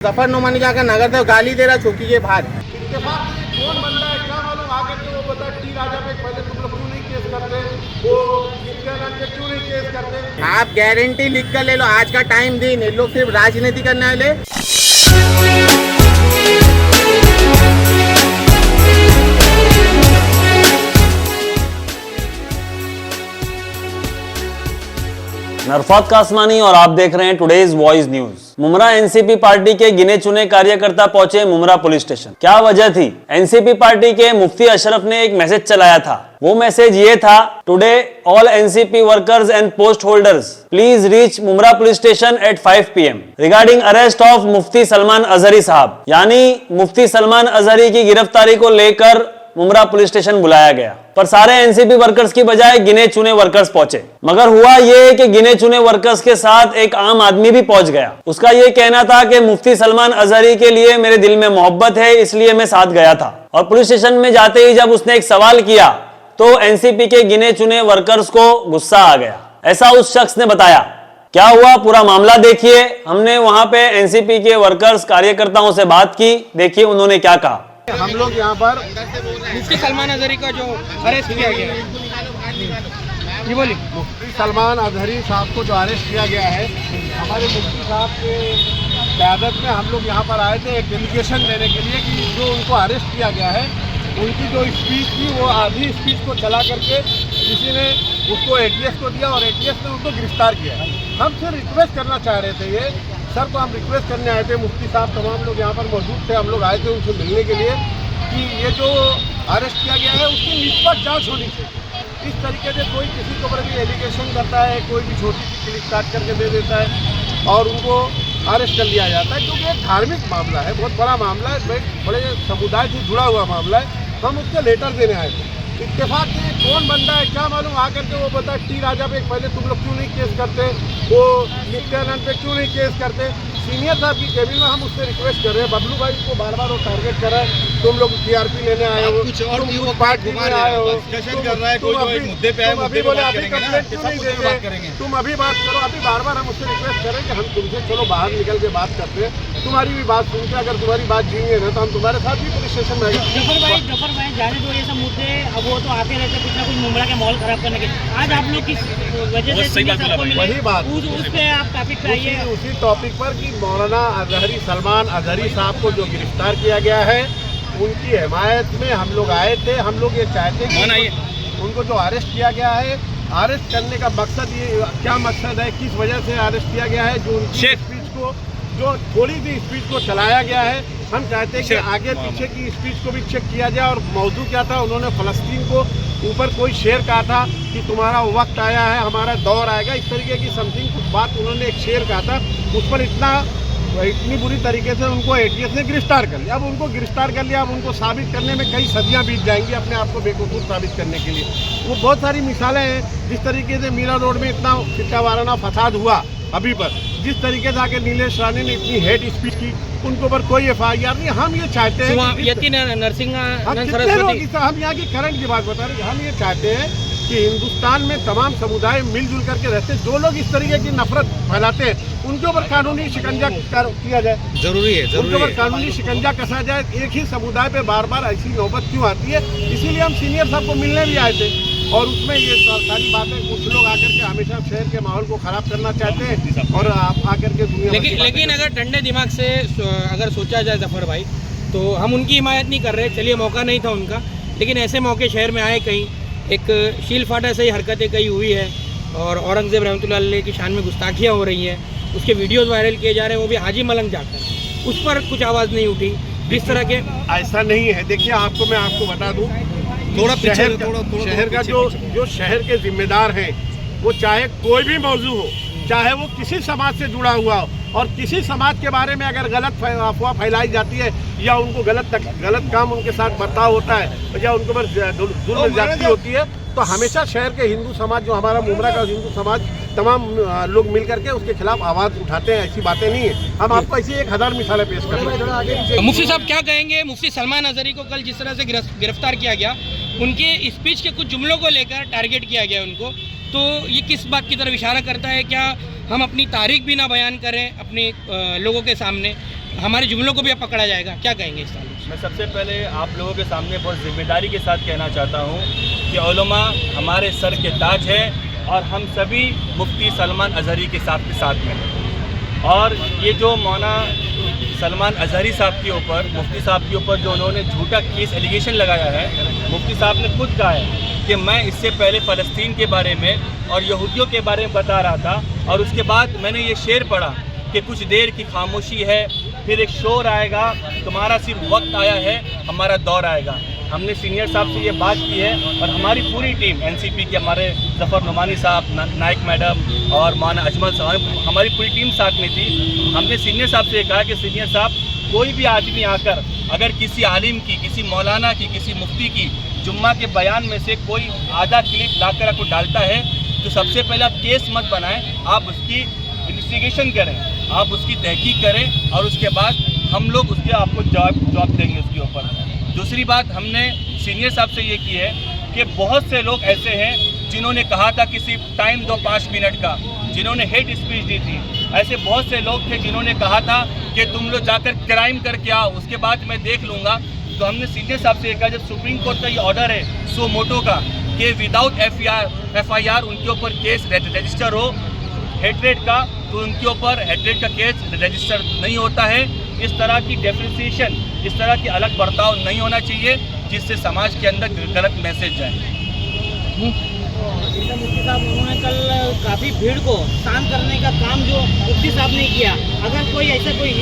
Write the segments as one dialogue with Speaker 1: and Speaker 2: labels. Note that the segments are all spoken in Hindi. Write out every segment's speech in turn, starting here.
Speaker 1: जफर नुमानी जाकर नगर से गाली दे रहा चौकी के बाहर।
Speaker 2: इत्तेफाक से कौन बंदा है क्या मालूम आगे के वो बता टी राजा पे पहले तुम लोग क्यों नहीं केस करते, वो नित्यानंद पे क्यों नहीं केस करते।
Speaker 1: आप गारंटी लिख कर ले लो, आज का टाइम दिन ये लोग सिर्फ राजनीति करने वाले।
Speaker 3: नरफात कासमानी और आप देख रहे हैं today's voice news. Mumbra NCP party के गिने चुने कार्यकर्ता पहुंचे मुमरा पुलिस स्टेशन। क्या वजह थी? एनसीपी पार्टी के मुफ्ती अशरफ ने एक मैसेज चलाया था। वो मैसेज ये था, today all NCP workers and post holders please reach Mumbra police station at 5 PM regarding arrest of Mufti Salman Azhari साहब। यानी मुफ्ती सलमान अजहरी की गिरफ्तारी को लेकर मुमरा पुलिस स्टेशन बुलाया गया, पर सारे एनसीपी वर्कर्स की बजाय गिने चुने वर्कर्स पहुंचे। मगर हुआ ये कि गिने चुने वर्कर्स के साथ एक आम आदमी भी पहुंच गया। उसका ये कहना था कि मुफ्ती सलमान अजहरी के लिए मेरे दिल में मोहब्बत है, इसलिए मैं साथ गया था। और पुलिस स्टेशन में जाते ही जब उसने एक सवाल किया तो एनसीपी के गिने चुने वर्कर्स को गुस्सा आ गया। ऐसा उस शख्स ने बताया। क्या हुआ पूरा मामला देखिए। हमने वहां पे एनसीपी के वर्कर्स कार्यकर्ताओं से बात की, देखिए उन्होंने क्या कहा।
Speaker 2: हम लोग यहाँ पर
Speaker 4: मुफ्ती सलमान अजहरी का जो अरेस्ट किया गया है, ये बोलिए।
Speaker 2: मुफ्ती सलमान अजहरी साहब को जो अरेस्ट किया गया है, हमारे मुफ्ती साहब के क़यादत में हम लोग यहाँ पर आए थे एक डेलीगेशन देने के लिए कि जो उनको अरेस्ट किया गया है, उनकी जो स्पीच थी वो आधी स्पीच को चला करके किसी ने उसको ATS को दिया और ATS ने उनको गिरफ्तार किया। हम सिर्फ रिक्वेस्ट करना चाह रहे थे, ये सर को हम रिक्वेस्ट करने आए थे, मुफ्ती साहब तमाम लोग यहाँ पर मौजूद थे, हम लोग आए थे उनसे मिलने के लिए कि ये जो अरेस्ट किया गया है उसकी निष्पक्ष जांच होनी चाहिए। इस तरीके से कोई किसी के ऊपर भी एलिगेशन करता है, कोई भी छोटी सी क्लिप काट करके दे देता है और उनको अरेस्ट कर लिया जाता है, क्योंकि एक धार्मिक मामला है, बहुत बड़ा मामला है, बड़े समुदाय से जुड़ा हुआ मामला है। हम उसके लेटर देने आए थे। इत्तेफाक से कौन बंदा है क्या मालूम आकर के वो बता टी राजा पे पहले तुम लोग क्यों नहीं केस करते, वो नित्यानंद पे क्यों नहीं केस करते। सीनियर साहब की केबिन में हम उससे रिक्वेस्ट कर रहे हैं, बबलू भाई को बार बार वो टारगेट कर रहा है, तुम लोग TRP लेने आए हो, तुम पार्टी में आए हो, अभी बोले अभी कंप्लेंट क्यों नहीं देते, तुम अभी बात करो। अभी बार बार हम उससे रिक्वेस्ट करें कि हम तुमसे चलो बाहर निकल के बात करते हैं, तुम्हारी भी बात सुनते, अगर तुम्हारी बात जीएंगे ना तो हम तुम्हारे साथ भी पुलिस स्टेशन में
Speaker 5: जफर भाई जाने दो ये सब मुद्दे, अब वो तो आते रहते कुछ ना कुछ मुमरा के माहौल खराब करने के। आज आप लोग किस वजह से
Speaker 2: वही बात
Speaker 5: उस पे आप टॉपिक पे आइए,
Speaker 2: उसी टॉपिक पर कि मौलाना अजहरी सलमान अजहरी साहब को जो गिरफ्तार किया गया है उनकी हिमायत में हम लोग आए थे। हम लोग ये चाहते हैं कि उनको जो अरेस्ट किया गया है, अरेस्ट करने का मकसद ये क्या मकसद है, किस वजह से अरेस्ट किया गया है, जो उनकी स्पीच को जो थोड़ी सी स्पीच को चलाया गया है, हम चाहते हैं कि आगे पीछे की स्पीच को भी चेक किया जाए। और मौजू क्या था, उन्होंने फ़लस्तीन को ऊपर कोई शेर कहा था कि तुम्हारा वक्त आया है, हमारा दौर आएगा, इस तरीके की समथिंग कुछ बात उन्होंने एक शेर कहा था। उस पर इतनी बुरी तरीके से उनको ATS ने गिरफ्तार कर लिया। अब उनको गिरफ्तार कर लिया, अब उनको साबित करने में कई सदियां बीत जाएंगी अपने आप को बेवकूफ़ साबित करने के लिए। वो बहुत सारी मिसालें हैं, जिस तरीके से मीरा रोड में इतना फिक्का वाराना फसाद हुआ अभी पर, जिस तरीके से आके नीलेश रानी ने इतनी हेट स्पीच की, उनको पर कोई FIR नहीं। हम ये चाहते हैं
Speaker 4: हम
Speaker 2: यहाँ की करंट की बात बता रहे हैं, हम ये चाहते हैं कि हिंदुस्तान में तमाम समुदाय मिलजुल करके रहते हैं। जो लोग इस तरीके की नफरत फैलाते हैं उनके ऊपर कानूनी शिकंजा किया जाए, जरूरी है, उनके ऊपर कानूनी शिकंजा कसा जाए। एक ही समुदाय पे बार बार ऐसी नौबत क्यों आती है, इसीलिए हम सीनियर साहब को मिलने भी आए थे। और उसमें ये सारी बातें कुछ लोग आकर के हमेशा शहर के माहौल को ख़राब करना चाहते हैं और आप आकर के दुनिया
Speaker 4: लेकिन अगर ठंडे दिमाग से अगर सोचा जाए जफर भाई, तो हम उनकी हिमायत नहीं कर रहे। चलिए मौका नहीं था उनका, लेकिन ऐसे मौके शहर में आए, कहीं एक शील फाटा से ही हरकतें कई हुई है और औरंगज़ेब रहमतुल्लाह अलैह की शान में गुस्ताखियाँ हो रही हैं, उसके वीडियोस वायरल किए जा रहे हैं, वो भी हाजी मलंग जाकर, उस पर कुछ आवाज़ नहीं उठी। इस तरह के
Speaker 2: ऐसा नहीं है। देखिए मैं आपको बता दूं, शहर का जो शहर के जिम्मेदार हैं, वो चाहे कोई भी मौजू हो, चाहे वो किसी समाज से जुड़ा हुआ हो, और किसी समाज के बारे में अगर गलत अफवाह फैलाई जाती है या उनको गलत काम उनके साथ बर्ताव होता है या उनके ऊपर जुल्म ज्यादती होती है, तो हमेशा शहर के हिंदू समाज, जो हमारा मुमरा का हिंदू समाज, तमाम लोग मिल करके उसके खिलाफ आवाज़ उठाते हैं। ऐसी बातें नहीं है। हम आपको ऐसी 1000 मिसालें पेश कर रहे हैं।
Speaker 4: मुफ्ती साहब क्या कहेंगे, मुफ्ती सलमान अजहरी को कल जिस तरह से गिरफ्तार किया गया, उनके स्पीच के कुछ जुमलों को लेकर टारगेट किया गया उनको, तो ये किस बात की तरफ इशारा करता है? क्या हम अपनी तारीख भी ना बयान करें अपने लोगों के सामने, हमारे जुमलों को भी अब पकड़ा जाएगा, क्या कहेंगे इस ताल्लुक से?
Speaker 6: मैं सबसे पहले आप लोगों के सामने बहुत जिम्मेदारी के साथ कहना चाहता हूँ कि उलमा हमारे सर के ताज है और हम सभी मुफ्ती सलमान अजहरी के साथ में हैं। और ये जो मौलाना सलमान अजहरी साहब के ऊपर, मुफ्ती साहब के ऊपर जो उन्होंने झूठा केस एलिगेशन लगाया है, मुफ्ती साहब ने खुद कहा है कि मैं इससे पहले फ़लस्तीन के बारे में और यहूदियों के बारे में बता रहा था, और उसके बाद मैंने ये शेर पढ़ा कि कुछ देर की खामोशी है, फिर एक शोर आएगा, तुम्हारा सिर्फ वक्त आया है, हमारा दौर आएगा। हमने सीनियर साहब से ये बात की है और हमारी पूरी टीम एनसीपी के, हमारे जफ़र नुमानी साहब, नाइक मैडम और मौलाना अजमल साहब, हमारी पूरी टीम साथ में थी। हमने सीनियर साहब से कहा कि सीनियर साहब, कोई भी आदमी आकर अगर किसी आलिम की, किसी मौलाना की, किसी मुफ्ती की जुम्मा के बयान में से कोई आधा क्लिप लाकर आपको डालता है तो सबसे पहले आप केस मत बनाएं, आप उसकी इन्वेस्टिगेशन करें, आप उसकी तहकीक करें और उसके बाद हम लोग उसके आपको जवाब देंगे उसके ऊपर। दूसरी बात हमने सीनियर साहब से ये की है कि बहुत से लोग ऐसे हैं जिन्होंने कहा था कि सिर्फ टाइम दो 5 मिनट का, जिन्होंने हेट स्पीच दी थी। ऐसे बहुत से लोग थे जिन्होंने कहा था कि तुम लोग जाकर क्राइम करके आओ, उसके बाद मैं देख लूँगा। तो हमने सीनियर साहब से कहा, जब सुप्रीम कोर्ट का ये ऑर्डर है सो मोटो का कि विदाउट एफआईआर उनके ऊपर केस रजिस्टर हो हेट्रेड का, तो उनके ऊपर हेट्रेड का केस रजिस्टर नहीं होता है। इस तरह की डिफरेंशिएशन, इस तरह की अलग बर्ताव नहीं होना चाहिए जिससे समाज के अंदर गलत मैसेज जाए।
Speaker 5: मुफ्ती साहब, उन्होंने कल काफ़ी भीड़ को शांत करने का काम जो मुफ्ती साहब ने किया, अगर कोई ऐसा कोई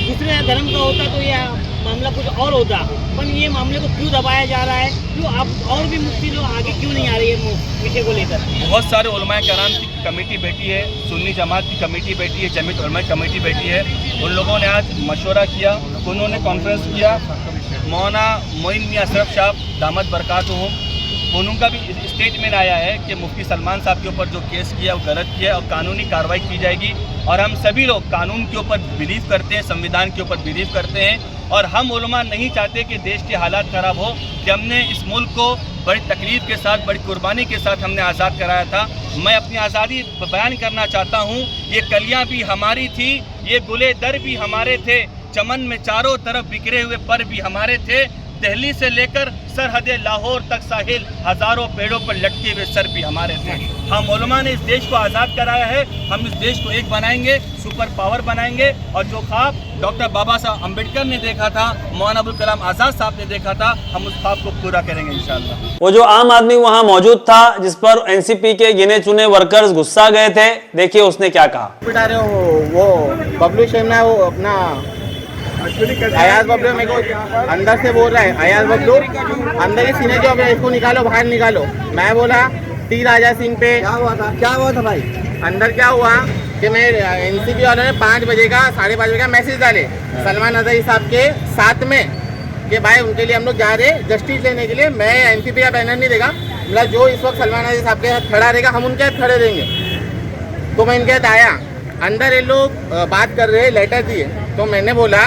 Speaker 5: दूसरे धर्म का होता तो यह मामला कुछ और होता, पर ये मामले को क्यों दबाया जा रहा है? क्यों आप और भी मुफ्ती लोग आगे क्यों नहीं आ रही है विषय को लेकर?
Speaker 6: बहुत सारे उलमाए कराम की कमेटी बैठी है, सुन्नी जमात की कमेटी बैठी है, जमीयत उलमा की कमेटी बैठी है। उन लोगों ने आज मशवरा किया, उन्होंने कॉन्फ्रेंस किया। मौलाना मोइन मियां अशरफ साहब दामद बरकातुहुम, उनका भी स्टेटमेंट आया है कि मुफ्ती सलमान साहब के ऊपर जो केस किया वो गलत किया और कानूनी कार्रवाई की जाएगी। और हम सभी लोग कानून के ऊपर बिलीव करते हैं, संविधान के ऊपर बिलीव करते हैं, और हम उलमा नहीं चाहते कि देश के हालात ख़राब हो। कि हमने इस मुल्क को बड़ी तकलीफ़ के साथ, बड़ी कुर्बानी के साथ हमने आज़ाद कराया था। मैं अपनी आज़ादी बयान करना चाहता हूँ, ये कलियाँ भी हमारी थी, ये गुले दर भी हमारे थे, चमन में चारों तरफ बिखरे हुए पर भी हमारे थे, दिल्ली से लेकर सरहद लाहौर तक साहिल, हज़ारों पेड़ों पर लटके हुए सर भी हमारे थे। हम उलमा ने इस देश को आज़ाद कराया है, हम इस देश को एक बनाएंगे, सुपर पावर बनाएंगे, और जो ख्वाब डॉक्टर बाबा साहब अम्बेडकर ने देखा था, मौलाना अबुल कलाम आज़ाद साहब ने देखा था, हम उस ख्वाब को पूरा करेंगे इंशाअल्लाह।
Speaker 3: वो जो आम आदमी वहां मौजूद था जिस पर एनसीपी के गिने चुने वर्कर्स गुस्सा गए थे, देखिए उसने क्या कहा।
Speaker 1: बिठा रहे हो वो बबलू शेमना, वो अपना अयाज बबलू मेरे को अंदर से बोल रहा है, अयाज बबलू अंदर ही सीने जो है, इसको निकालो, बाहर निकालो। मैं बोला टी राजा सिंह पे क्या हुआ था भाई? अंदर क्या हुआ कि मैं एनसीपी वालों ने 5 बजे का 5:30 बजे का मैसेज डाले सलमान अजहरी साहब के साथ में कि भाई उनके लिए हम लोग जा रहे हैं जस्टिस लेने के लिए। मैं एनसीपी का बैनर नहीं देगा, मतलब जो इस वक्त सलमान अजहरी साहब के साथ खड़ा रहेगा हम उनके साथ खड़े रहेंगे। तो मैं इनके साथ आया, अंदर ये लोग बात कर रहे, लेटर दिए। तो मैंने बोला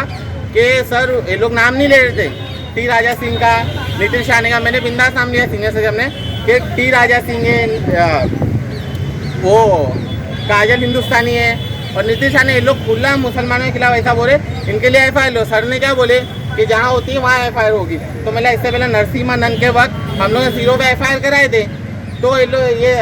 Speaker 1: कि सर ये लोग नाम नहीं ले रहे थे, टी राजा सिंह का, नितिन शाहने का। मैंने बिंदास नाम लिया सीनियर से हमने कि टी राजा सिंह है, वो काजल हिंदुस्तानी है और नितिन शाह ने, ये लोग खुला मुसलमानों के खिलाफ ऐसा बोले, इनके लिए एफआईआर लो। सर ने क्या बोले कि जहाँ होती है वहाँ एफआईआर होगी। तो मैंने इससे पहले नरसिम्हा नंद के वक्त हम लोग ने सीरो पे एफआईआर कराए थे। तो ये लोग ये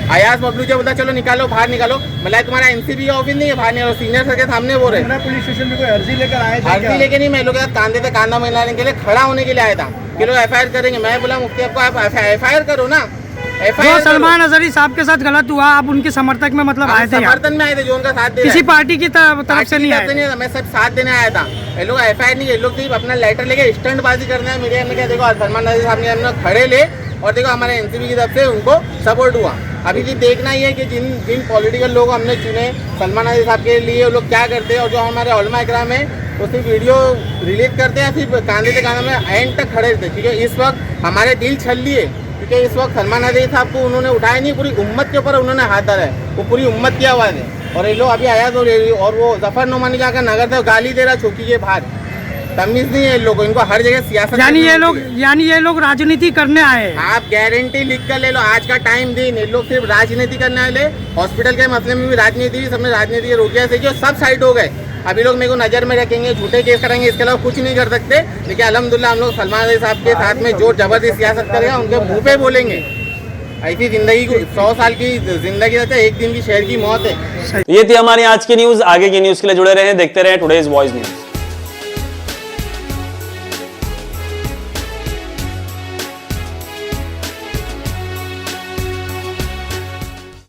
Speaker 1: अयाज बबलू जो बोलता चलो निकालो, बाहर निकालो। मतलब तुम्हारा एनसीबी का ऑफिस नहीं है, बाहर निकालो। सीनियर सर के सामने बोल रहे
Speaker 2: पुलिस स्टेशन में कोई अर्जी लेकर आए थे?
Speaker 1: अर्जी लेके नहीं, मैं लोग कांधे पे कांधा मिलाने के लिए, खड़ा होने के लिए आया था कि लोग एफआईआर करेंगे। मैं बोला मुफ्ती आपको आप एफआईआर करो ना।
Speaker 7: जो सलमान अजहरी साहब के साथ गलत हुआ, आप उनके समर्थक में मतलब आए थे?
Speaker 1: समर्थन में आए थे, जो उनका साथ दे
Speaker 7: किसी पार्टी की तरफ से नहीं आए?
Speaker 1: मैं सब साथ देने आया था। ये लोग एफआईआर नहीं, ये लोग सिर्फ अपना लेटर लेके स्टंटबाजी करना है मीडिया में। क्या देखो सलमान अजहरी साहब ने हम लोग खड़े ले, और देखो हमारे एनसीपी की तरफ से उनको सपोर्ट हुआ। अभी भी देखना ही है कि जिन पॉलिटिकल लोग हमने चुने सलमान अजहरी साहब के लिए, वो लोग क्या करते हैं। और जो हमारे उलमा इकराम है वो सिर्फ वीडियो रिलीज करते हैं, सिर्फ कांधे से कांधा में एंड तक खड़े रहते। क्योंकि इस वक्त हमारे दिल छल लिए, क्योंकि इस वक्त सलमान अजहरी साहब को उन्होंने उठाया नहीं, पूरी उम्मत के ऊपर उन्होंने हाथ डाला है, वो पूरी उम्मत की आवाज़ है। और ये लोग अभी आया तो, और वो जफर नुमानी जाकर नगर से गाली दे रहा चौकी के बाहर। तमीज नहीं है इन लोगों को, इनको हर जगह सियासत
Speaker 7: यानी
Speaker 1: करनी
Speaker 7: ये
Speaker 1: होती है।
Speaker 7: लोग राजनीति करने आए हैं।
Speaker 1: आप गारंटी लिख कर ले लो, आज का टाइम दिन ये लोग सिर्फ राजनीति करने वाले। हॉस्पिटल के मसले में भी राजनीति हुई, सबने राजनीति की रोटियां सेकी और सब साइड हो गए। अभी लोग मेरे को नजर में रखेंगे, झूठे केस करेंगे, इसके अलावा कुछ नहीं कर सकते। लेकिन अल्हम्दुलिल्लाह हम लोग सलमान अली साहब के साथ में जो जबरदस्त सियासत करेगा उनके मुंह पे बोलेंगे। ऐसी जिंदगी को 100 साल की जिंदगी रहता है, एक दिन की शहर की मौत है।
Speaker 3: ये थी हमारी आज की न्यूज। आगे की न्यूज के लिए जुड़े रहें, देखते रहें टुडेज वॉइस न्यूज।